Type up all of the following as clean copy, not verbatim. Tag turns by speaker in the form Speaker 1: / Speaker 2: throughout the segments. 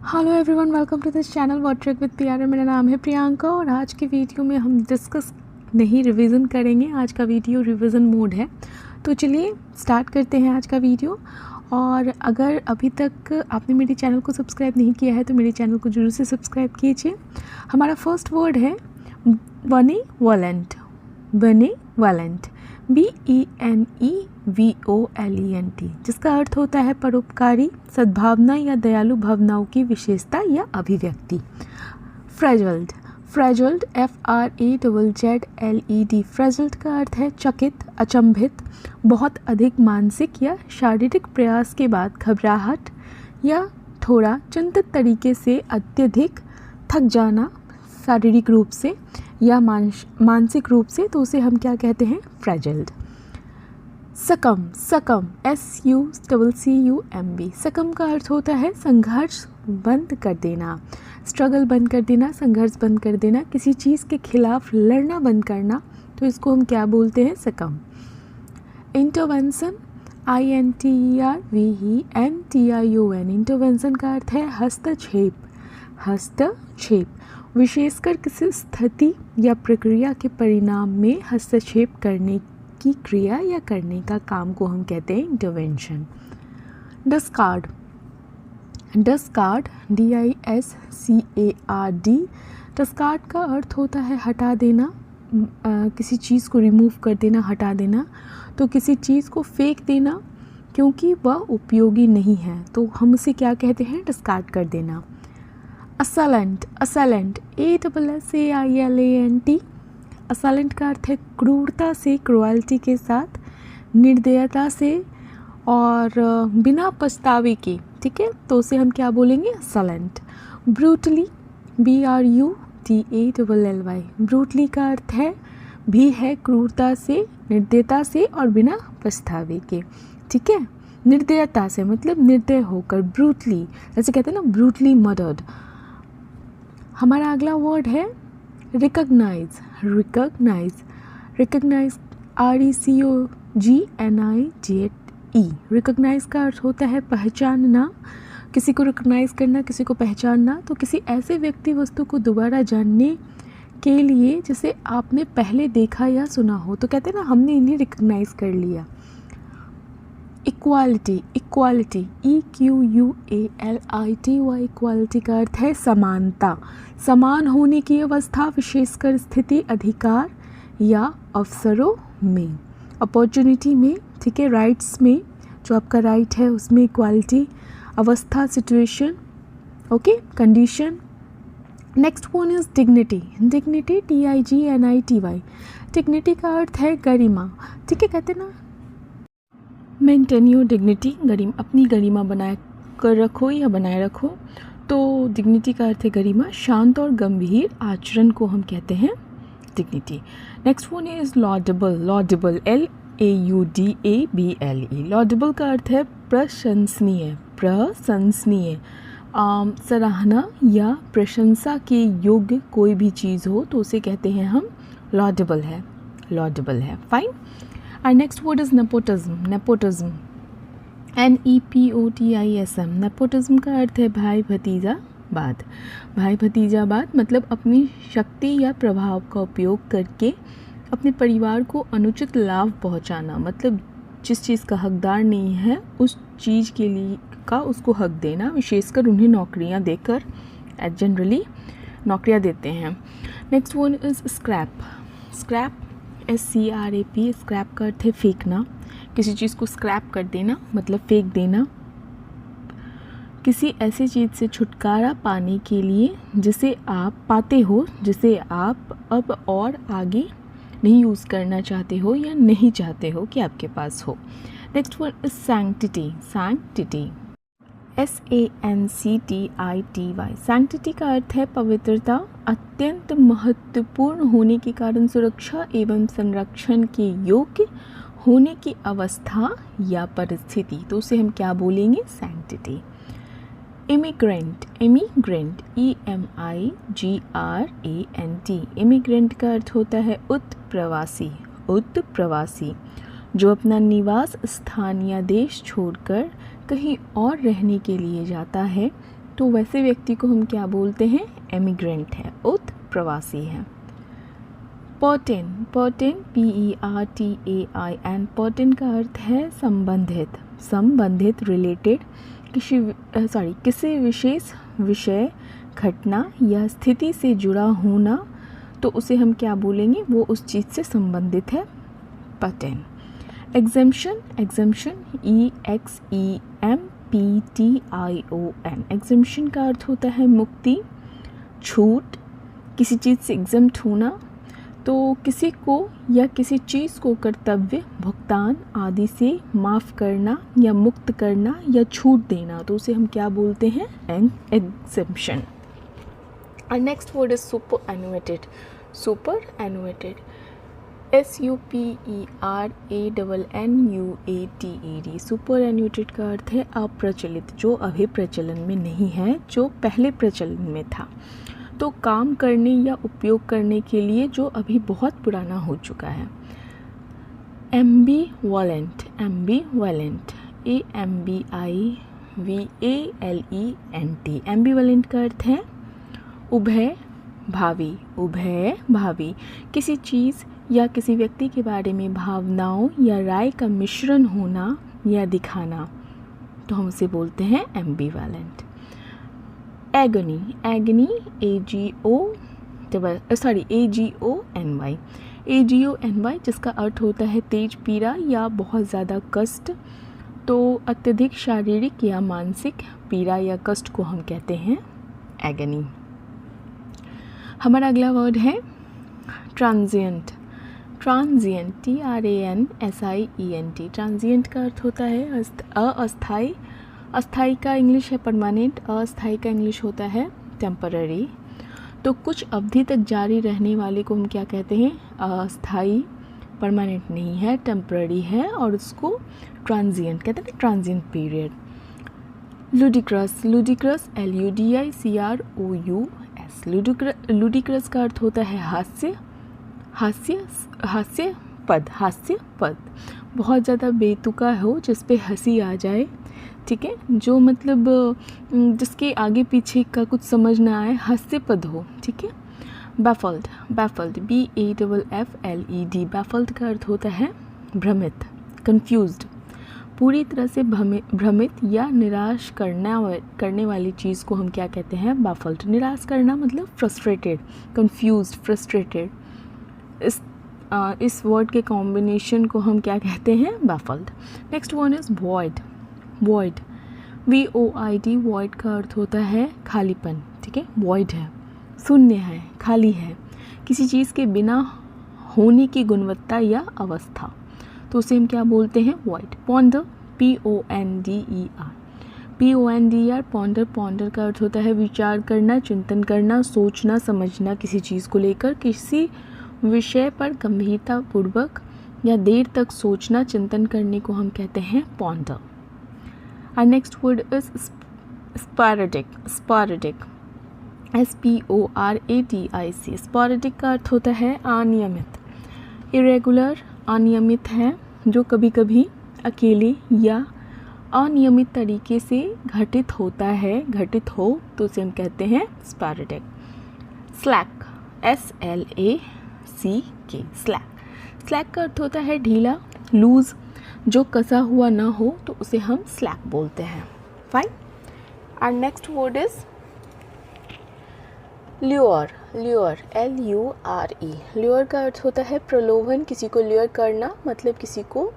Speaker 1: Hello everyone, welcome to this channel what trick with Priya. मेरा नाम है प्रियंका और आज की वीडियो में हम डिस्कस नहीं रिवीजन करेंगे। आज का वीडियो रिवीजन मोड है, तो चलिए स्टार्ट करते हैं आज का वीडियो। और अगर अभी तक आपने मेरे चैनल को सब्सक्राइब नहीं किया है तो मेरे चैनल को जरूर से सब्सक्राइब कीजिए। हमारा फर्स्ट वर्ड है बेनेवोलेंट। बेनेवोलेंट, BENEVOLENT, जिसका अर्थ होता है परोपकारी, सद्भावना या दयालु भावनाओं की विशेषता या अभिव्यक्ति। फ्रेजल्ड, फ्रेजल्ड FRAZZLED, फ्रेजल्ड का अर्थ है चकित, अचंभित, बहुत अधिक मानसिक या शारीरिक प्रयास के बाद घबराहट या थोड़ा चिंतित तरीके से अत्यधिक थक जाना शारीरिक रूप से या मानसिक रूप से, तो उसे हम क्या कहते हैं? फ्रेजल्ड। सकम, सकम SUCCUMB, सकम का अर्थ होता है संघर्ष बंद कर देना, स्ट्रगल बंद कर देना, संघर्ष बंद कर देना, किसी चीज़ के खिलाफ लड़ना बंद करना, तो इसको हम क्या बोलते हैं? सकम। इंटरवेंशन INTERVENTION, इंटरवेंशन का अर्थ है हस्तक्षेप। हस्तक्षेप विशेषकर किसी स्थिति या प्रक्रिया के परिणाम में हस्तक्षेप करने की क्रिया या करने का काम को हम कहते हैं intervention. Discard, discard DISCARD, discard का अर्थ होता है हटा देना, किसी चीज़ को रिमूव कर देना, हटा देना, तो किसी चीज़ को फेंक देना क्योंकि वह उपयोगी नहीं है, तो हम उसे क्या कहते हैं? डिस्कार्ड कर देना। असैलेंट, असैलेंट ASSAILANT, असैलेंट का अर्थ है क्रूरता से, क्रुएल्टी के साथ, निर्दयता से और बिना पछतावे के, ठीक है, तो उसे हम क्या बोलेंगे? असैलेंट। ब्रूटली BRUTALLY, ब्रूटली का अर्थ है भी है क्रूरता से, निर्दयता से और बिना पछतावे के, ठीक है। निर्दयता से मतलब निर्दय होकर, ब्रूटली, जैसे कहते हैं ना ब्रूटली मर्डर्ड। हमारा अगला वर्ड है recognise, recognise, recognise RECOGNIZE, recognise का अर्थ होता है पहचानना, किसी को रिकॉग्नाइज करना, किसी को पहचानना, तो किसी ऐसे व्यक्ति वस्तु को दोबारा जानने के लिए जिसे आपने पहले देखा या सुना हो, तो कहते हैं ना हमने इन्हें रिकॉग्नाइज कर लिया। इक्वालिटी, इक्वालिटी EQUALITY, इक्वालिटी का अर्थ है समानता, समान होने की अवस्था, विशेषकर स्थिति, अधिकार या अवसरों में, अपॉर्चुनिटी में, ठीक है, राइट्स में, जो आपका राइट है उसमें इक्वालिटी, अवस्था, situation, okay, condition. Next one is dignity, dignity DIGNITY, dignity का अर्थ है गरिमा, ठीक है, कहते हैं ना मेंटेन योर डिग्निटी, अपनी गरिमा बनाए कर रखो या बनाए रखो, तो डिग्निटी का अर्थ है गरिमा, शांत और गंभीर आचरण को हम कहते हैं dignity. Next one is laudable, laudable LAUDABLE, laudable का अर्थ है प्रशंसनीय, प्रशंसनीय, सराहना या प्रशंसा के योग्य कोई भी चीज़ हो तो उसे कहते हैं हम लॉडेबल है, लॉडेबल है, fine. Our next word is nepotism, nepotism NEPOTISM, nepotism का अर्थ है भाई भतीजावाद, भाई भतीजावाद मतलब अपनी शक्ति या प्रभाव का उपयोग करके अपने परिवार को अनुचित लाभ पहुंचाना, मतलब जिस चीज़ का हकदार नहीं है उस चीज़ के लिए का उसको हक देना, विशेषकर उन्हें नौकरियां देकर, जनरली नौकरियां देते हैं। Next one is scrap, scrap SCRAP, scrap का अर्थ है फेंकना, किसी चीज़ को स्क्रैप कर देना मतलब फेंक देना, किसी ऐसी चीज़ से छुटकारा पाने के लिए जिसे आप पाते हो, जिसे आप अब और आगे नहीं यूज़ करना चाहते हो या नहीं चाहते हो कि आपके पास हो। Next one is sanctity, sanctity SANCTITY, sanctity का अर्थ है पवित्रता, अत्यंत महत्वपूर्ण होने के कारण सुरक्षा एवं संरक्षण के योग्य होने की अवस्था या परिस्थिति, तो उसे हम क्या बोलेंगे? Sanctity. Immigrant, immigrant EMIGRANT, immigrant का अर्थ होता है उत्प्रवासी, उत्प्रवासी, जो अपना निवास स्थान या देश छोड़कर कहीं और रहने के लिए जाता है तो वैसे व्यक्ति को हम क्या बोलते हैं? एमिग्रेंट है, प्रवासी है। पर्टेन, पर्टेन PERTAIN, पर्टेन का अर्थ है संबंधित, संबंधित, रिलेटेड, किसी विशेष विषय, घटना या स्थिति से जुड़ा होना, तो उसे हम क्या बोलेंगे? वो उस चीज़ से संबंधित है, pertain. Exemption, exemption EXEMPTION, exemption का अर्थ होता है मुक्ति, छूट, किसी चीज़ से एग्जेम्प्ट होना, तो किसी को या किसी चीज़ को कर्तव्य, भुगतान आदि से माफ़ करना या मुक्त करना या छूट देना, तो उसे हम क्या बोलते हैं? An exemption. और next word is superannuated, superannuated SUPERANNUATED, superannuated का अर्थ है अप्रचलित, जो अभी प्रचलन में नहीं है, जो पहले प्रचलन में था, तो काम करने या उपयोग करने के लिए जो अभी बहुत पुराना हो चुका है। एम्बीवैलेंट, एम्बीवैलेंट AMBIVALENT, एम्बीवैलेंट का अर्थ है उभय भावी, उभय भावी, किसी चीज़ या किसी व्यक्ति के बारे में भावनाओं या राय का मिश्रण होना या दिखाना, तो हम उसे बोलते हैं एम्बीवैलेंट। एगनी, एगनी AGONY, जिसका अर्थ होता है तेज पीड़ा या बहुत ज़्यादा कष्ट, तो अत्यधिक शारीरिक या मानसिक पीड़ा या कष्ट को हम कहते हैं एगनी। हमारा अगला वर्ड है ट्रांजिएंट, ट्रांजिएंट TRANSIENT, ट्रांजिएंट का अर्थ होता है अस्थाई, अस्थाई का इंग्लिश है परमानेंट, अस्थाई का इंग्लिश होता है टेम्पररी, तो कुछ अवधि तक जारी रहने वाले को हम क्या कहते हैं? अस्थाई, परमानेंट नहीं है, टेम्पररी है, और उसको ट्रांजिएंट कहते हैं, transient period. Ludicrous, ludicrous LUDICROUS, ludicrous का अर्थ होता है हास्य, हास्य पद, हास्य पद, बहुत ज़्यादा बेतुका हो जिस पे हंसी आ जाए, ठीक है, जो मतलब जिसके आगे पीछे का कुछ समझ ना आए, हास्य पद हो, ठीक है। बैफल्ड, बैफल्ड BAFFLED, बैफल्ड का अर्थ होता है भ्रमित, कंफ्यूज्ड, पूरी तरह से भ्रमित या निराश करने वाली चीज़ को हम क्या कहते हैं? बैफल्ड। निराश करना मतलब फ्रस्ट्रेटेड, कंफ्यूज्ड, फ्रस्ट्रेटेड, इस वर्ड के कॉम्बिनेशन को हम क्या कहते हैं? Baffled. Next one is void, void VOID, void का अर्थ होता है खालीपन, ठीक है, वॉइड है, शून्य है, खाली है, किसी चीज़ के बिना होने की गुणवत्ता या अवस्था, तो उसे हम क्या बोलते हैं? Void. Ponder PONDER, ponder, ponder का अर्थ होता है विचार करना, चिंतन करना, सोचना, समझना, किसी चीज़ को लेकर, किसी विषय पर गंभीरता पूर्वक या देर तक सोचना, चिंतन करने को हम कहते हैं ponder. Our next word is sporadic, sporadic SPORADIC, sporadic का अर्थ होता है अनियमित, irregular, अनियमित है, जो कभी कभी अकेले या अनियमित तरीके से घटित होता है, घटित हो, तो उसे हम कहते हैं sporadic। slack SLACK, slack, slack का अर्थ होता है ढीला, लूज, जो कसा हुआ ना हो, तो उसे हम स्लैक बोलते हैं। Fine. Our next word is lure, lure LURE, lure का अर्थ होता है प्रलोभन, किसी को ल्यूर करना मतलब किसी को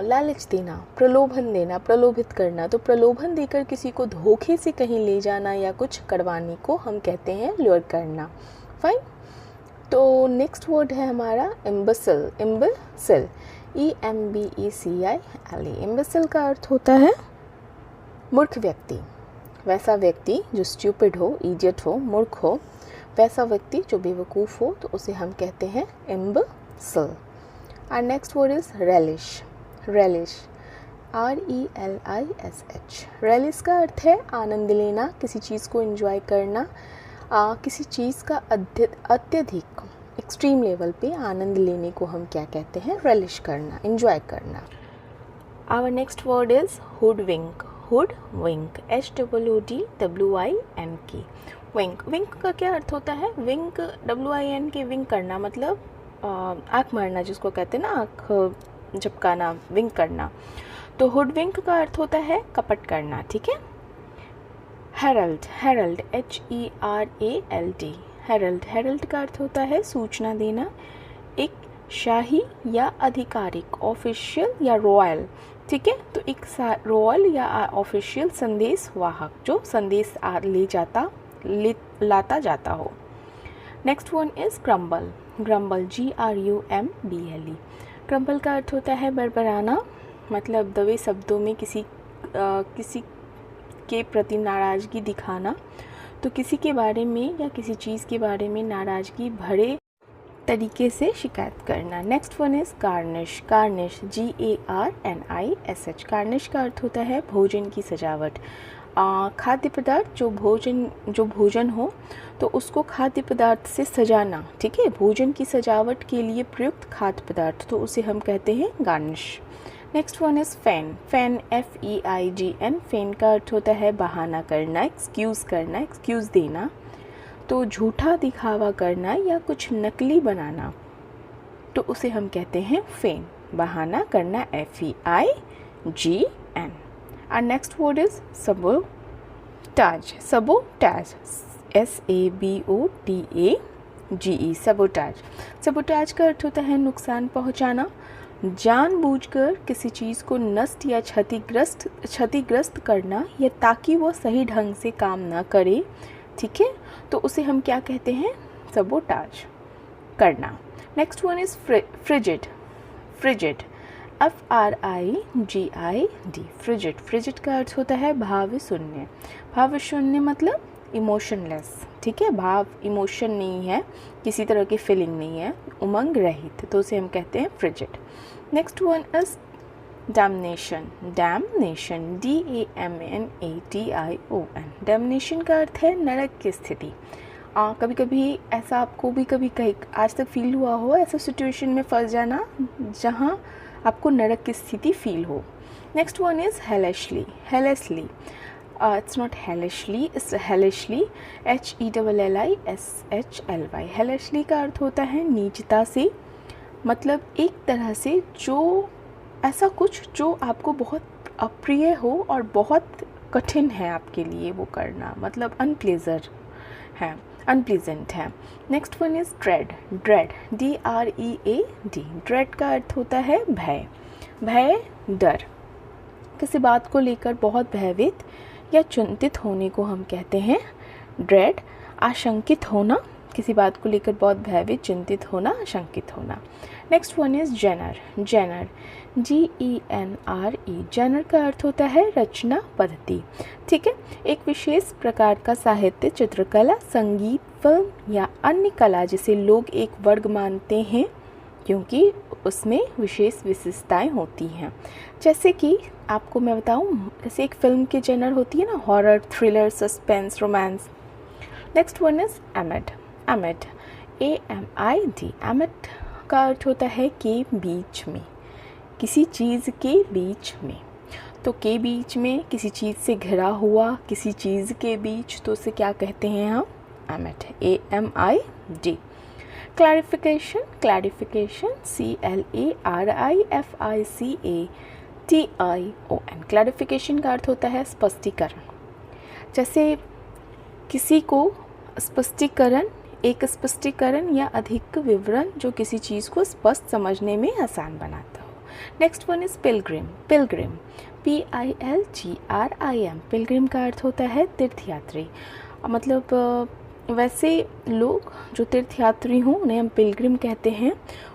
Speaker 1: लालच देना, प्रलोभन देना, प्रलोभित करना, तो प्रलोभन देकर किसी को धोखे से कहीं ले जाना या कुछ करवाने को हम कहते हैं ल्यूर करना। फाइन। तो नेक्स्ट वर्ड है हमारा इम्बेसिल, इम्बेसिल EMBECILE, इम्बेसिल का अर्थ होता है मूर्ख व्यक्ति, वैसा व्यक्ति जो स्टूपिड हो, इडियट हो, मूर्ख हो, वैसा व्यक्ति जो बेवकूफ़ हो, तो उसे हम कहते हैं इम्बेसिल। और next word is relish, relish RELISH, relish का अर्थ है आनंद लेना, किसी चीज़ को एंजॉय करना, किसी चीज़ का अत्यधिक एक्सट्रीम लेवल पे आनंद लेने को हम क्या कहते हैं? रेलिश करना, एंजॉय करना। Our next word is hoodwink, hood wink, HOODWINK, wink. Wink का क्या अर्थ होता है? विंक, WINK, विंक करना मतलब आँख मारना, जिसको कहते हैं ना आँख झपकाना, विंक करना। तो हुड विंक का अर्थ होता है कपट करना, ठीक है। Herald, herald, HERALD, herald, herald का अर्थ होता है सूचना देना, एक शाही या आधिकारिक, ऑफिशियल या रॉयल, ठीक है। तो एक रॉयल या ऑफिशियल संदेश वाहक जो संदेश लाता जाता हो। Next one is crumble, grumble, GRUMBLE, crumble का अर्थ होता है बड़बड़ाना, मतलब दबे शब्दों में किसी के प्रति नाराज़गी दिखाना। तो किसी के बारे में या किसी चीज़ के बारे में नाराज़गी भरे तरीके से शिकायत करना। Next one is garnish, garnish, GARNISH, garnish का अर्थ होता है भोजन की सजावट, खाद्य पदार्थ जो भोजन हो तो उसको खाद्य पदार्थ से सजाना, ठीक है। भोजन की सजावट के लिए प्रयुक्त खाद्य पदार्थ, तो उसे हम कहते हैं garnish. Next one is fan, fan, FEIGN, fan का अर्थ होता है बहाना करना, एक्सक्यूज़ करना, एक्सक्यूज़ देना। तो झूठा दिखावा करना या कुछ नकली बनाना, तो उसे हम कहते हैं फेन, बहाना करना, FEIGN। और next word is sabotage, sabotage, SABOTAGE, sabotage. Sabotage का अर्थ होता है नुकसान पहुंचाना, जानबूझकर किसी चीज़ को नष्ट या क्षतिग्रस्त करना, या ताकि वो सही ढंग से काम ना करे, ठीक है। तो उसे हम क्या कहते हैं? सबोटाज करना। Next one is frigid, frigid, FRIGID, frigid. Frigid का अर्थ होता है भाव शून्य, भाव शून्य मतलब इमोशनलेस, ठीक है। भाव, इमोशन नहीं है, किसी तरह की फीलिंग नहीं है, उमंग रहित, तो उसे हम कहते हैं frigid. Next one is damnation, damnation, DAMNATION, damnation का अर्थ है नरक की स्थिति। कभी कभी ऐसा आपको भी कभी आज तक फील हुआ हो, ऐसा सिचुएशन में फंस जाना जहाँ आपको नरक की स्थिति फील हो। Next one is hellishly, hellishly, it's not hellishly, it's hellishly, HELLISHLY। Hellishly का अर्थ होता है नीचता से, मतलब एक तरह से जो ऐसा कुछ जो आपको बहुत अप्रिय हो और बहुत कठिन है आपके लिए वो करना, मतलब अनप्लेजेंट है। Next one is dread, dread, DREAD, dread का अर्थ होता है भय, भय, डर, किसी बात को लेकर बहुत भयभीत या चिंतित होने को हम कहते हैं ड्रेड। आशंकित होना, किसी बात को लेकर बहुत भयभीत, चिंतित होना, आशंकित होना। Next one is genre, genre, GENRE, genre का अर्थ होता है रचना पद्धति, ठीक है। एक विशेष प्रकार का साहित्य, चित्रकला, संगीत, फिल्म या अन्य कला जिसे लोग एक वर्ग मानते हैं क्योंकि उसमें विशेष विशेषताएं होती हैं। जैसे कि आपको मैं बताऊं, जैसे एक फिल्म की जेनर होती है ना, horror, thriller, suspense, romance. Next one is एमिड, एमिड, AMID, एमिड का अर्थ होता है के बीच में, किसी चीज़ के बीच में। तो के बीच में, किसी चीज़ से घिरा हुआ, किसी चीज़ के बीच, तो उसे क्या कहते हैं हम? एमिड, AMID। Clarification, clarification, CLARIFICATION, clarification का अर्थ होता है स्पष्टीकरण। जैसे किसी को स्पष्टीकरण, एक स्पष्टीकरण या अधिक विवरण जो किसी चीज़ को स्पष्ट समझने में आसान बनाता हो। Next one is Pilgrim, Pilgrim, PILGRIM, Pilgrim का अर्थ होता है तीर्थयात्री। मतलब वैसे लोग जो तीर्थयात्री हों उन्हें हम पिलग्रिम कहते हैं,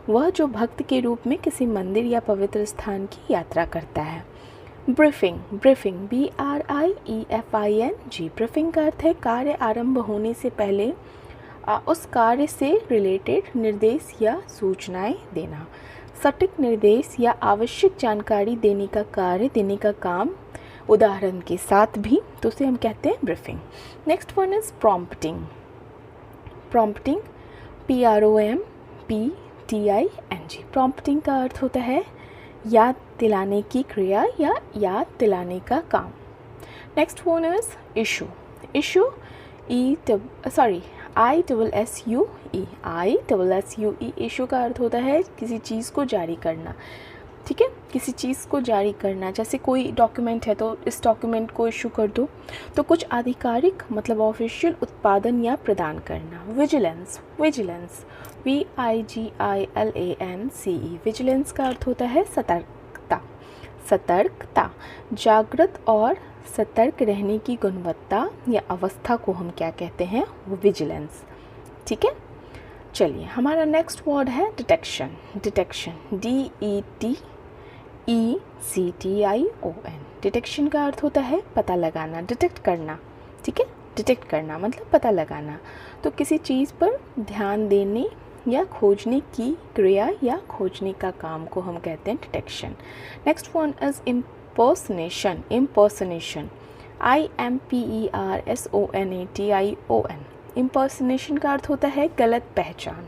Speaker 1: वह जो भक्त के रूप में किसी मंदिर या पवित्र स्थान की यात्रा करता है। ब्रीफिंग, ब्रीफिंग, BRIEFING, ब्रीफिंग का अर्थ है कार्य आरंभ होने से पहले उस कार्य से रिलेटेड निर्देश या सूचनाएं देना, सटीक निर्देश या आवश्यक जानकारी देने का कार्य, देने का काम, उदाहरण के साथ भी, तो उसे हम कहते हैं briefing. Next one is prompting, prompting, PROMPTING, prompting का अर्थ होता है याद दिलाने की क्रिया या याद दिलाने का काम। Next one is issue. Issue ISSUE. Issue का अर्थ होता है किसी चीज़ को जारी करना. ठीक है, किसी चीज़ को जारी करना. जैसे कोई डॉक्यूमेंट है तो इस डॉक्यूमेंट को इशू कर दो. तो कुछ आधिकारिक मतलब ऑफिशियल उत्पादन या प्रदान करना. विजिलेंस. VIGILANCE. विजिलेंस का अर्थ होता है सतर्कता. जागृत और सतर्क रहने की गुणवत्ता या अवस्था को हम क्या कहते हैं? वो विजिलेंस. ठीक है, चलिए हमारा नेक्स्ट वर्ड है डिटेक्शन. DETECTION. डिटेक्शन का अर्थ होता है पता लगाना, डिटेक्ट करना. ठीक है, डिटेक्ट करना मतलब पता लगाना. तो किसी चीज़ पर ध्यान देने या खोजने की क्रिया या खोजने का काम को हम कहते हैं detection. Next one is impersonation. IMPERSONATION. Impersonation का अर्थ होता है गलत पहचान.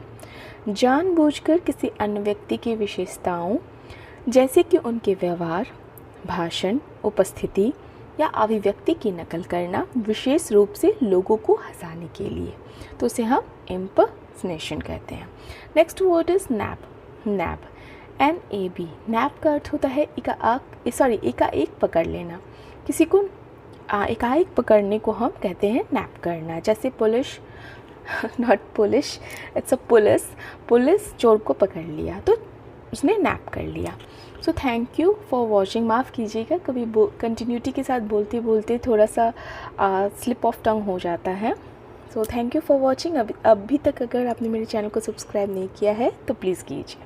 Speaker 1: जानबूझकर किसी अन्य व्यक्ति की विशेषताओं जैसे कि उनके व्यवहार, भाषण, उपस्थिति या अभिव्यक्ति की नकल करना, विशेष रूप से लोगों को हंसाने के लिए, तो उसे हम इम्पर्सनेशन कहते हैं. Next word is nap. NAB. Nap का अर्थ होता है एकाएक पकड़ लेना. किसी को एकाएक पकड़ने को हम कहते हैं नैप करना. जैसे पुलिस चोर को पकड़ लिया तो उसने नैप कर लिया. So thank you for watching. माफ़ कीजिएगा, कभी कंटिन्यूटी के साथ बोलते बोलते थोड़ा सा स्लिप ऑफ टंग हो जाता है. So thank you for watching. अभी तक अगर आपने मेरे चैनल को सब्सक्राइब नहीं किया है तो प्लीज़ कीजिए.